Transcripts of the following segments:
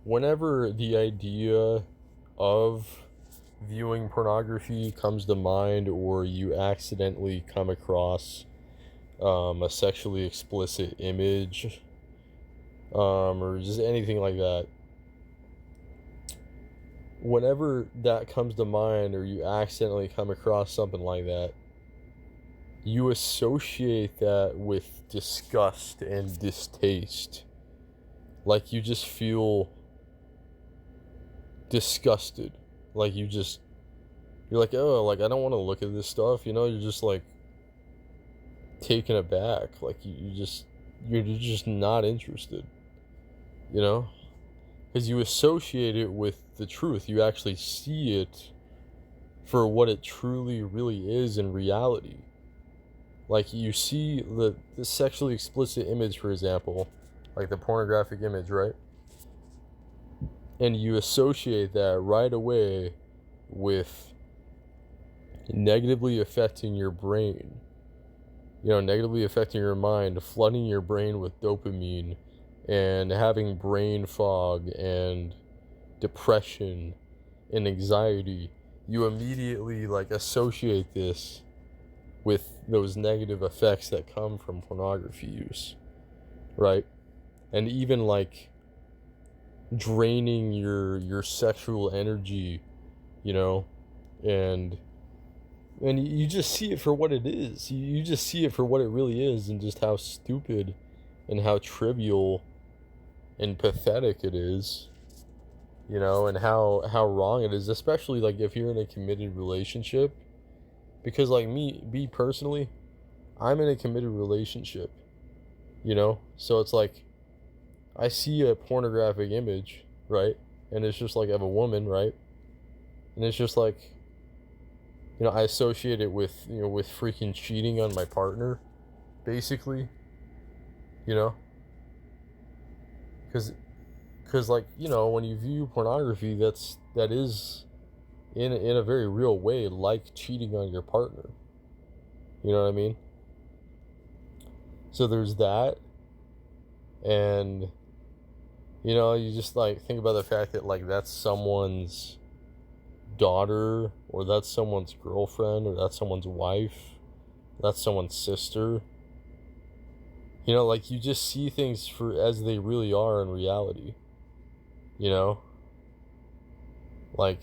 whenever the idea of viewing pornography comes to mind, or you accidentally come across a sexually explicit image, or just anything like that, whenever that comes to mind, or you accidentally come across something like that, you associate that with disgust and distaste. Like, you just feel disgusted. Like, you're like, oh, like, I don't want to look at this stuff, you're just like taken aback. Like, you're just not interested, you know? Because you associate it with the truth. You actually see it for what it truly really is in reality. Like, you see the sexually explicit image, for example, like the pornographic image, right? And you associate that right away with negatively affecting your brain, negatively affecting your mind, flooding your brain with dopamine, and having brain fog and depression and anxiety. You immediately, like, associate this with those negative effects that come from pornography use, right? And even, like, draining your sexual energy, you know, and you just see it for what it is. You just see it for what it really is, and just how stupid and how trivial and pathetic it is, and how wrong it is, especially, like, if you're in a committed relationship. Because, like, me personally, I'm in a committed relationship, so it's like, I see a pornographic image, right? And it's just like, of a woman, right? And it's just like, I associate it with, with freaking cheating on my partner, basically, you know? Because, like, when you view pornography, that is, in a very real way, like cheating on your partner. You know what I mean? So there's that. And, you just, like, think about the fact that, like, that's someone's daughter, or that's someone's girlfriend, or that's someone's wife, that's someone's sister. Like, you just see things for as they really are in reality. Like,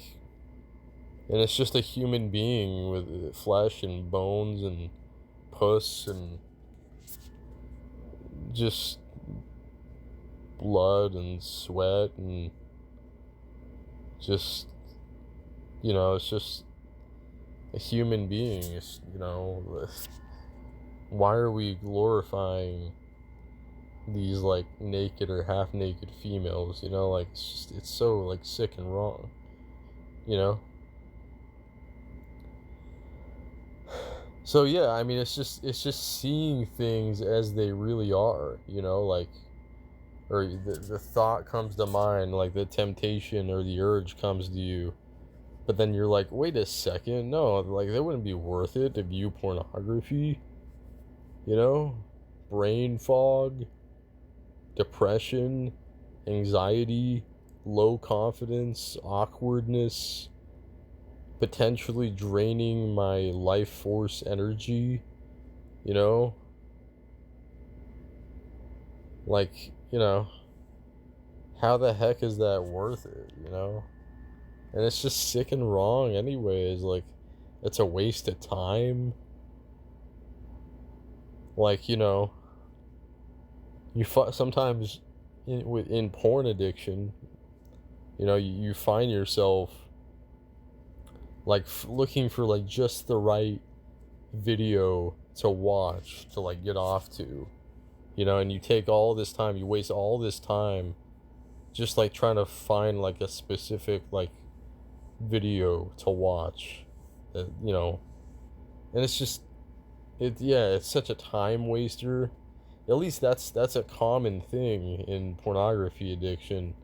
and it's just a human being with flesh and bones and puss and just blood and sweat, and just, it's just a human being. It's, why are we glorifying these, like, naked or half naked females? Like, it's so, like, sick and wrong. So yeah, I mean, it's just seeing things as they really are, like, or the thought comes to mind, like the temptation or the urge comes to you, but then you're like, wait a second, no, like, that wouldn't be worth it to view pornography. Brain fog, depression, anxiety, low confidence, awkwardness, potentially draining my life force energy, like, how the heck is that worth it, And it's just sick and wrong anyways. Like, it's a waste of time. Like, sometimes in porn addiction, you find yourself, like, looking for, like, just the right video to watch, to, like, get off to, and you take all this time, you waste all this time just, like, trying to find, like, a specific, like, video to watch, and it's just, it's such a time waster. At least that's a common thing in pornography addiction,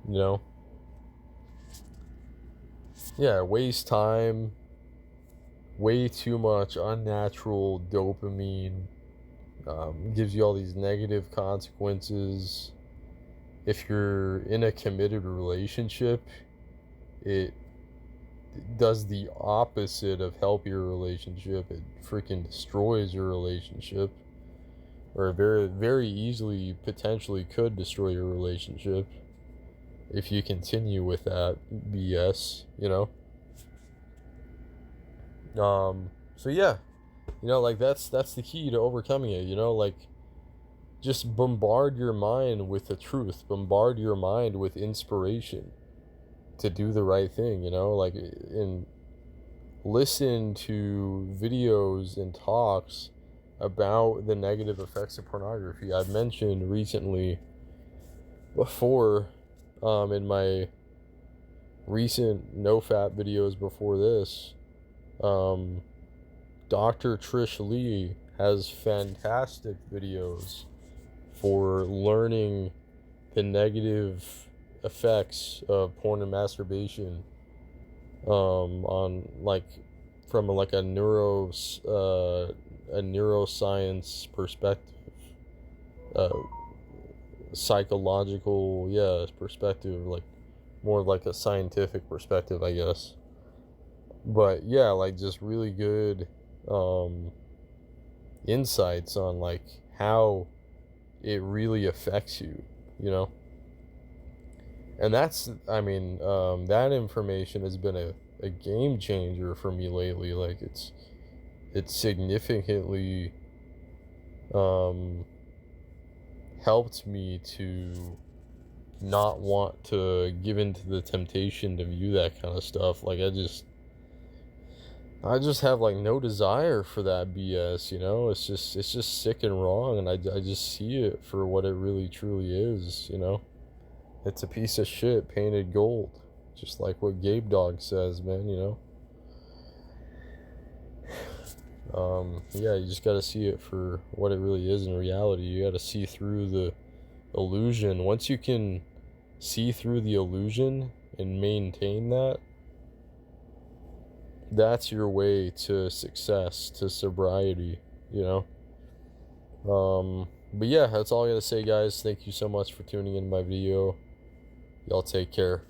you know? Yeah, waste time, way too much unnatural dopamine, gives you all these negative consequences, if you're in a committed relationship, it does the opposite of help your relationship. It freaking destroys your relationship, or very, very easily potentially could destroy your relationship if you continue with that BS, you know? So yeah, you know, like that's the key to overcoming it, you know, like just bombard your mind with the truth, bombard your mind with inspiration to do the right thing, you know, like, and listen to videos and talks about the negative effects of pornography. I've mentioned recently before, in my recent Nofap videos before this, Dr. Trish Lee has fantastic videos for learning the negative effects of porn and masturbation, on like from like a neuroscience perspective, uh, psychological, yeah, perspective, like more like a scientific perspective, I guess. But yeah, like just really good insights on like how it really affects you, you know. And that's, I mean, that information has been a game changer for me lately. Like it's significantly helped me to not want to give in to the temptation to view that kind of stuff. Like I just have like no desire for that BS, you know. It's just sick and wrong, and I just see it for what it really truly is, you know. It's a piece of shit painted gold, just like what Gabe Dog says, man, you know. Yeah, you just gotta see it for what it really is in reality. You gotta see through the illusion. Once you can see through the illusion and maintain that, that's your way to success, to sobriety, you know. But yeah, that's all I gotta say, guys. Thank you so much for tuning in my video. Y'all take care.